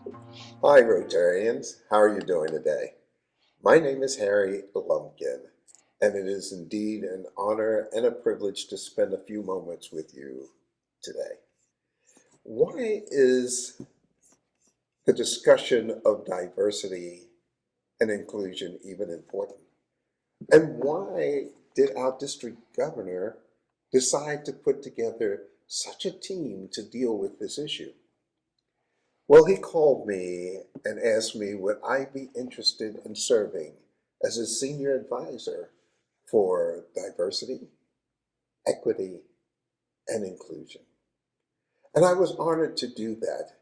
Hi, Rotarians. How are you doing today? My name is Harry Lumpkin, and it is indeed an honor and a privilege to spend a few moments with you today. Why is the discussion of diversity and inclusion even important? And why did our district governor decide to put together such a team to deal with this issue? Well, he called me and asked me would I be interested in serving as a senior advisor for diversity, equity, and inclusion. And I was honored to do that.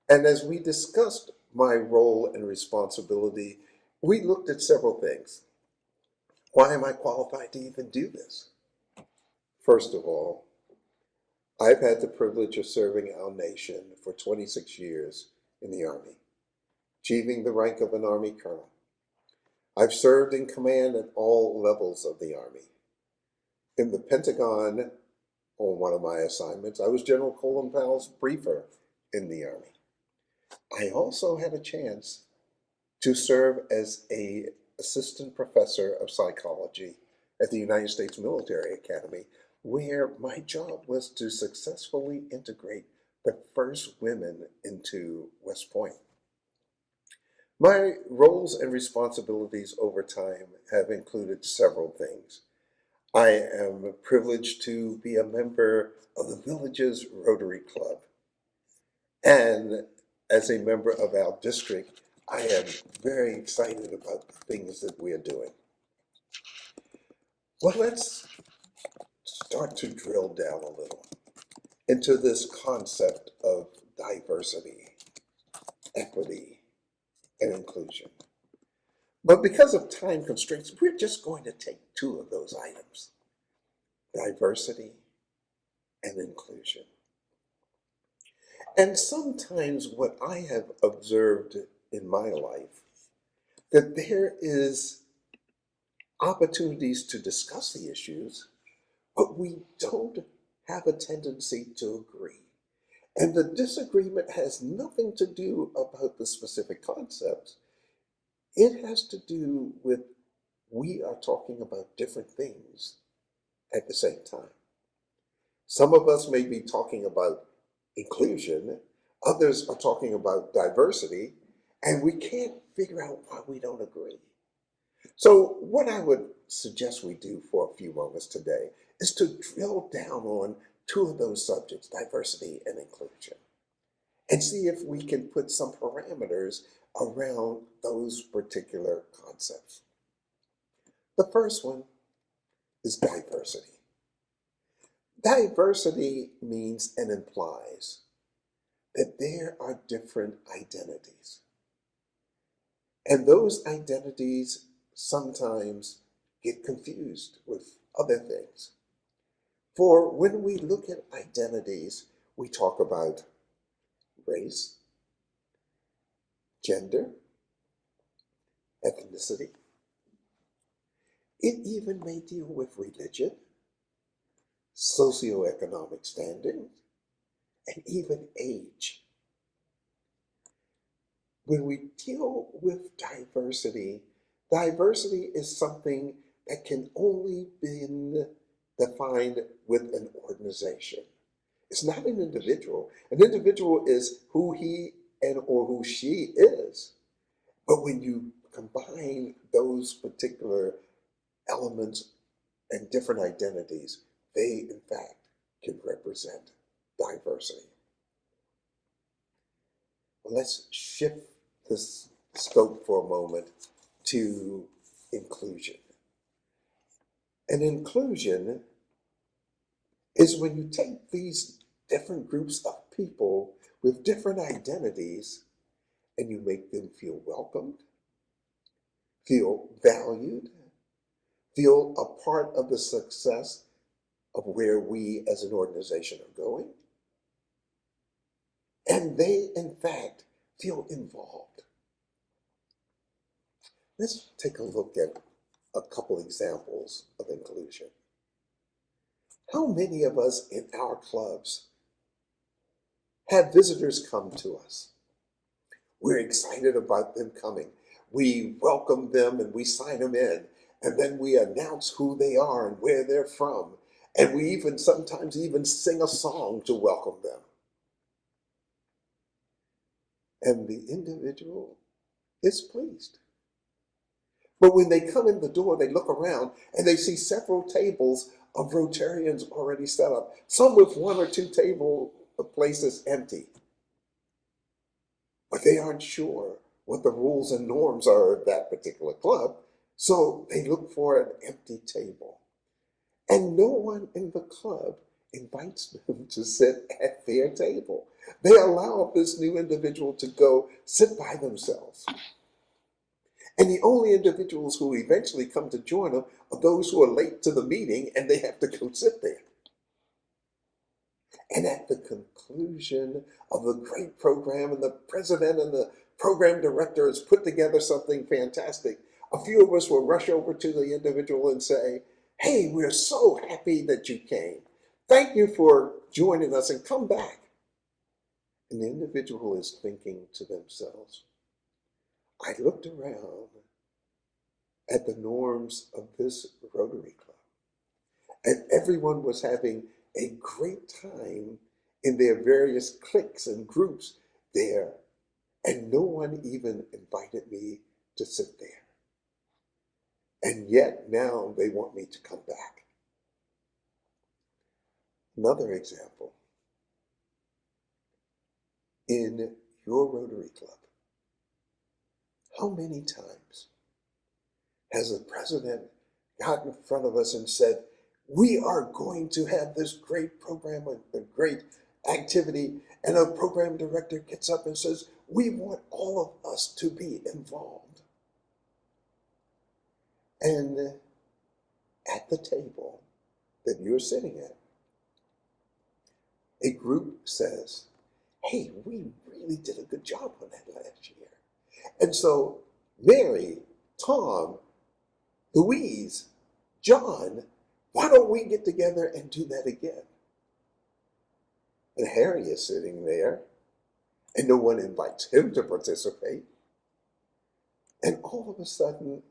And as we discussed my role and responsibility, we looked at several things. Why am I qualified to even do this? First of all, I've had the privilege of serving our nation for 26 years in the Army, achieving the rank of an Army colonel. I've served in command at all levels of the Army. In the Pentagon, on one of my assignments, I was General Colin Powell's briefer in the Army. I also had a chance to serve as a assistant professor of psychology at the United States Military Academy, where my job was to successfully integrate the first women into West Point. My roles and responsibilities over time have included several things. I am privileged to be a member of the village's Rotary Club. And as a member of our district, I am very excited about the things that we are doing. Well, let's start to drill down a little into this concept of diversity, equity, and inclusion. But because of time constraints, we're just going to take two of those items, diversity and inclusion. And sometimes what I have observed in my life, that there is opportunities to discuss the issues, but we don't have a tendency to agree. And the disagreement has nothing to do about the specific concepts. It has to do with we are talking about different things at the same time. Some of us may be talking about inclusion, others are talking about diversity, and we can't figure out why we don't agree. So, what I would suggest we do for a few moments today is to drill down on two of those subjects, diversity and inclusion, and see if we can put some parameters around those particular concepts. The first one is diversity. Diversity means and implies that there are different identities. And those identities sometimes get confused with other things. For when we look at identities, we talk about race, gender, ethnicity. It even may deal with religion, socioeconomic standing, and even age. When we deal with diversity, diversity is something that can only be defined with an organization. It's not an individual. An individual is who he and or who she is. But when you combine those particular elements and different identities, they in fact can represent diversity. Well, let's shift this scope for a moment to inclusion. And inclusion is when you take these different groups of people with different identities and you make them feel welcomed, feel valued, feel a part of the success of where we as an organization are going. And they, in fact, feel involved. Let's take a look at a couple examples of inclusion. How many of us in our clubs have visitors come to us? We're excited about them coming. We welcome them and we sign them in. And then we announce who they are and where they're from. And we even sometimes even sing a song to welcome them. And the individual is pleased. But when they come in the door, they look around and they see several tables of Rotarians already set up, some with one or two table places empty. But they aren't sure what the rules and norms are of that particular club, so they look for an empty table. And no one in the club invites them to sit at their table. They allow this new individual to go sit by themselves. And the only individuals who eventually come to join them are those who are late to the meeting and they have to go sit there. And at the conclusion of the great program, and the president and the program director has put together something fantastic, a few of us will rush over to the individual and say, "Hey, we're so happy that you came. Thank you for joining us and come back." And the individual is thinking to themselves, I looked around at the norms of this Rotary Club, and everyone was having a great time in their various cliques and groups there, and no one even invited me to sit there. And yet now they want me to come back. Another example, in your Rotary Club, how many times has the president got in front of us and said, "We are going to have this great program, a great activity," and a program director gets up and says, "We want all of us to be involved." And at the table that you're sitting at, a group says, "Hey, we really did a good job on that last year. And so Mary, Tom, Louise, John, why don't we get together and do that again?" And Harry is sitting there, and no one invites him to participate. And all of a sudden,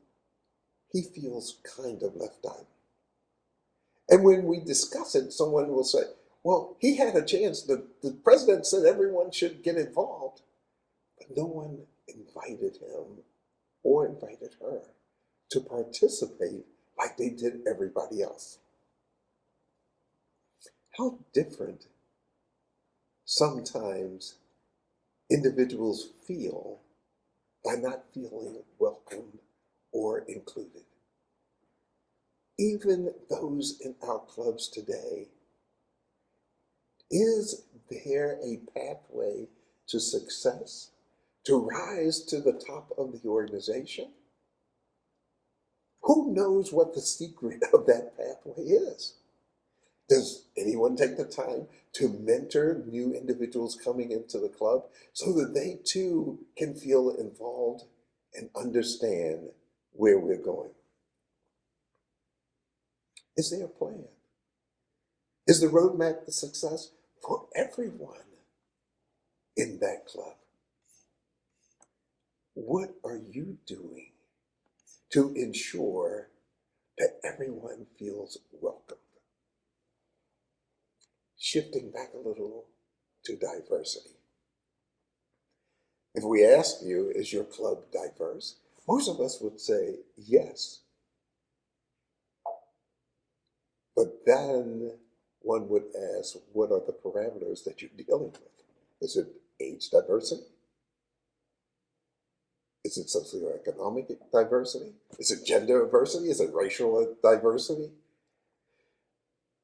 he feels kind of left out. And when we discuss it, someone will say, "Well, he had a chance. The president said everyone should get involved, but no one invited him or invited her to participate like they did everybody else." How different sometimes individuals feel by not feeling welcomed or included. Even those in our clubs today, is there a pathway to success, to rise to the top of the organization? Who knows what the secret of that pathway is? Does anyone take the time to mentor new individuals coming into the club so that they too can feel involved and understand where we're going? Is there a plan? Is the roadmap to success for everyone in that club? What are you doing to ensure that everyone feels welcome? Shifting back a little to diversity. If we asked you, is your club diverse? Most of us would say yes. But then one would ask, what are the parameters that you're dealing with? Is it age diversity? Is it socioeconomic diversity? Is it gender diversity? Is it racial diversity?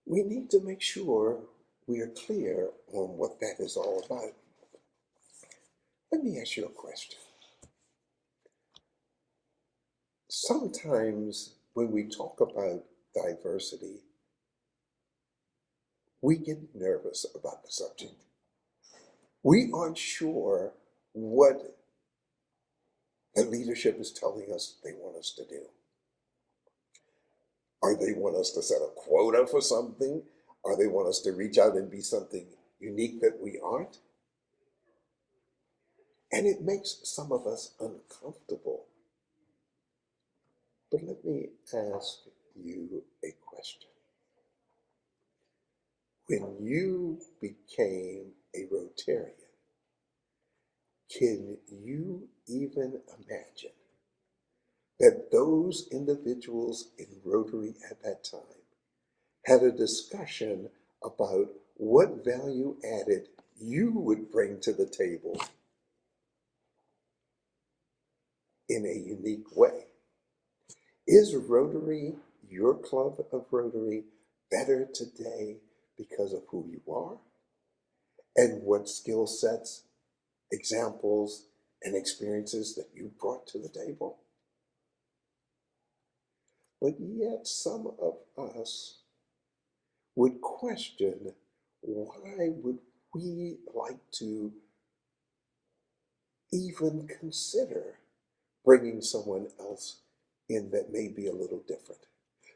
We need to make sure we are clear on what that is all about. Let me ask you a question. Sometimes when we talk about diversity, we get nervous about the subject. We aren't sure what the leadership is telling us they want us to do. Or they want us to set a quota for something? Or they want us to reach out and be something unique that we aren't? And it makes some of us uncomfortable. But let me ask you a question. When you became a Rotarian, can you even imagine that those individuals in Rotary at that time had a discussion about what value added you would bring to the table in a unique way? Is Rotary, your club of Rotary, better today because of who you are and what skill sets, examples, and experiences that you brought to the table? But yet some of us would question, why would we like to even consider bringing someone else in that may be a little different?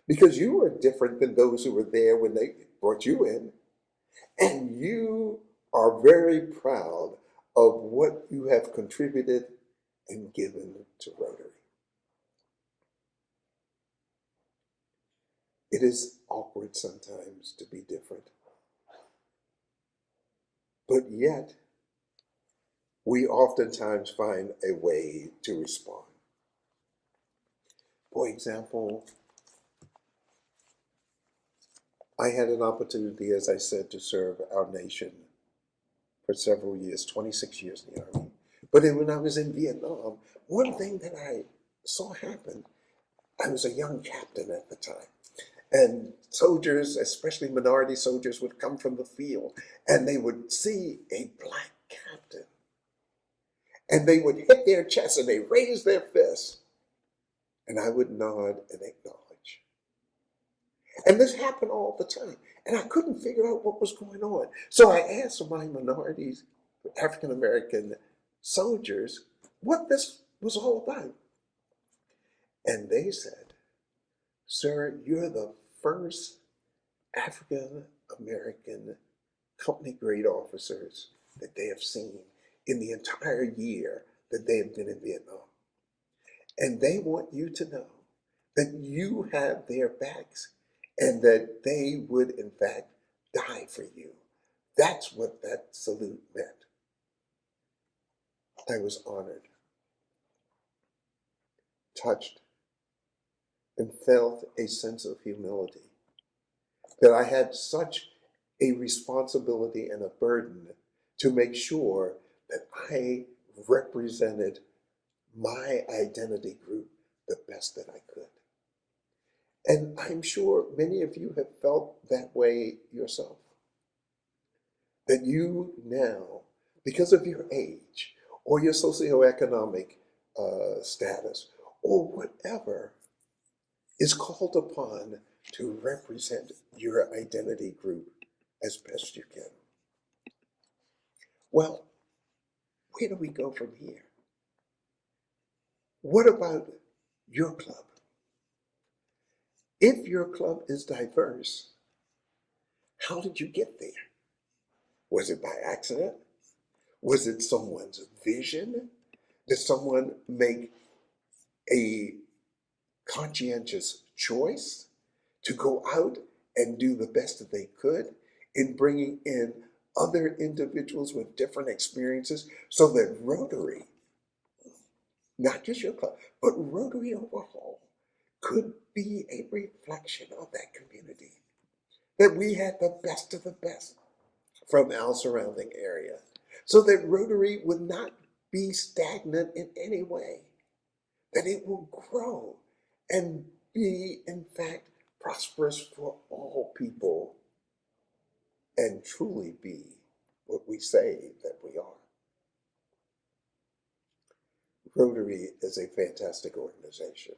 Because you are different than those who were there when they brought you in, and you are very proud of what you have contributed and given to Rotary. It is awkward sometimes to be different, but yet we oftentimes find a way to respond. For example, I had an opportunity, as I said, to serve our nation for several years, 26 years in the Army. But then when I was in Vietnam, one thing that I saw happen, I was a young captain at the time. And soldiers, especially minority soldiers, would come from the field and they would see a black captain. And they would hit their chest and they raise their fists. And I would nod and acknowledge. And this happened all the time. And I couldn't figure out what was going on. So I asked my minorities, African American soldiers, what this was all about. And they said, "Sir, you're the first African American company grade officers that they have seen in the entire year that they have been in Vietnam. And they want you to know that you have their backs and that they would, in fact, die for you." That's what that salute meant. I was honored, touched, and felt a sense of humility that I had such a responsibility and a burden to make sure that I represented my identity group the best that I could. And I'm sure many of you have felt that way yourself. That you now, because of your age or your socioeconomic status or whatever, is called upon to represent your identity group as best you can. Well, where do we go from here? What about your club? If your club is diverse, how did you get there? Was it by accident? Was it someone's vision? Did someone make a conscientious choice to go out and do the best that they could in bringing in other individuals with different experiences so that Rotary, not just your club, but Rotary overall, could be a reflection of that community? That we had the best of the best from our surrounding area, so that Rotary would not be stagnant in any way, that it will grow and be, in fact, prosperous for all people and truly be what we say that we are. Rotary is a fantastic organization.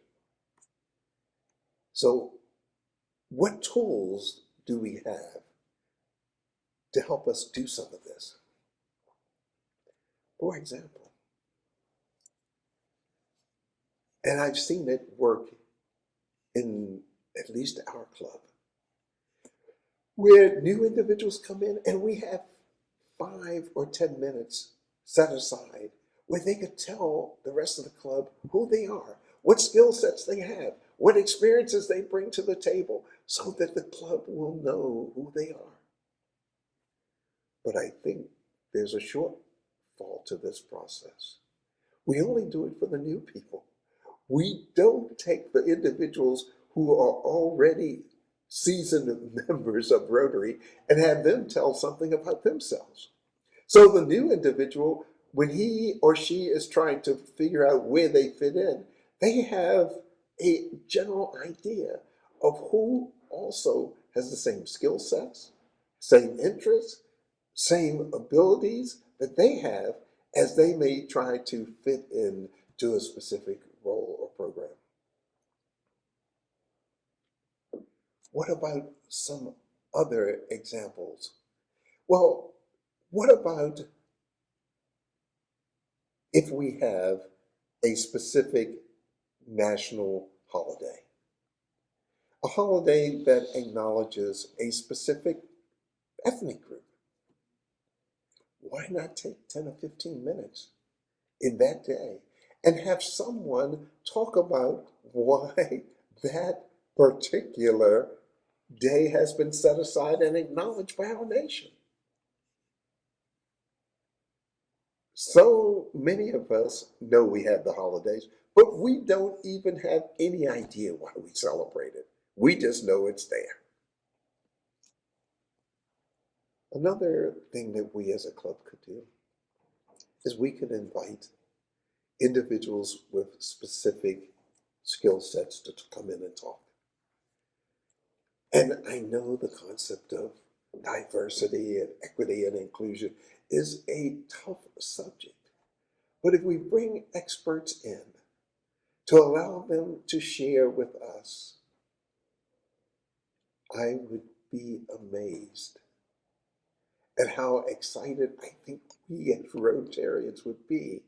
So, what tools do we have to help us do some of this? For example, and I've seen it work in at least our club, where new individuals come in and we have 5 or 10 minutes set aside where they could tell the rest of the club who they are, what skill sets they have, what experiences they bring to the table, so that the club will know who they are. But I think there's a shortfall to this process. We only do it for the new people. We don't take the individuals who are already seasoned members of Rotary and have them tell something about themselves. So the new individual, when he or she is trying to figure out where they fit in, they have a general idea of who also has the same skill sets, same interests, same abilities that they have as they may try to fit in to a specific role or program. What about some other examples? Well, what about if we have a specific national holiday? A holiday that acknowledges a specific ethnic group. Why not take 10 or 15 minutes in that day and have someone talk about why that particular day has been set aside and acknowledged by our nation? So many of us know we have the holidays, but we don't even have any idea why we celebrate it. We just know it's there. Another thing that we as a club could do is we could invite individuals with specific skill sets to come in and talk. And I know the concept of diversity and equity and inclusion is a tough subject. But if we bring experts in to allow them to share with us, I would be amazed at how excited I think we as Rotarians would be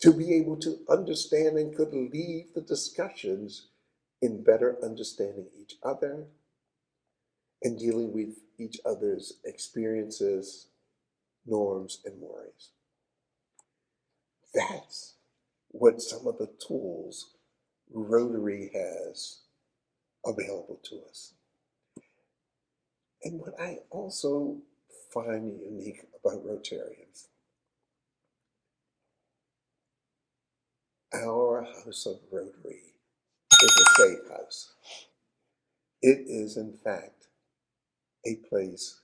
to be able to understand and could leave the discussions in better understanding each other and dealing with each other's experiences, norms, and mores. That's what some of the tools Rotary has available to us. And what I also find unique about Rotarians, our House of Rotary is a safe house. It is, in fact, a place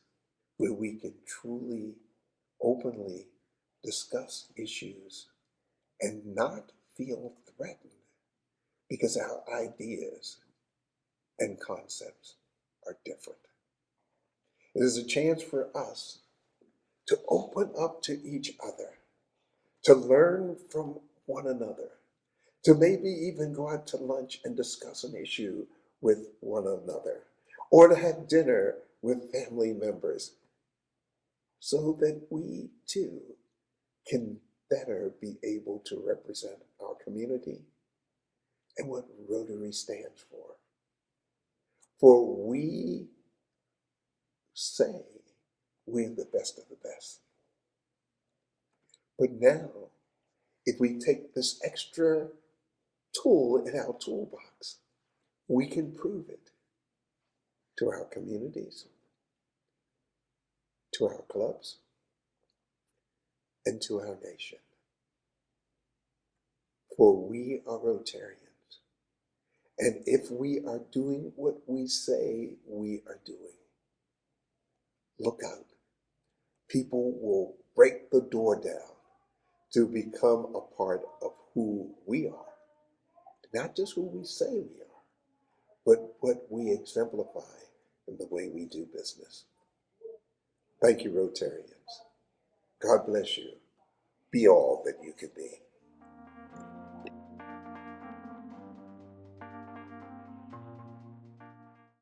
where we can truly, openly discuss issues and not feel threatened because our ideas and concepts are different. It is a chance for us to open up to each other, to learn from one another, to maybe even go out to lunch and discuss an issue with one another, or to have dinner with family members, so that we too can better be able to represent our community and what Rotary stands for. For we say we're the best of the best. But now, if we take this extra tool in our toolbox, we can prove it to our communities, to our clubs, and to our nation. For we are Rotarians. And if we are doing what we say we are doing, look out. People will break the door down to become a part of who we are. Not just who we say we are, but what we exemplify in the way we do business. Thank you, Rotarians. God bless you. Be all that you can be.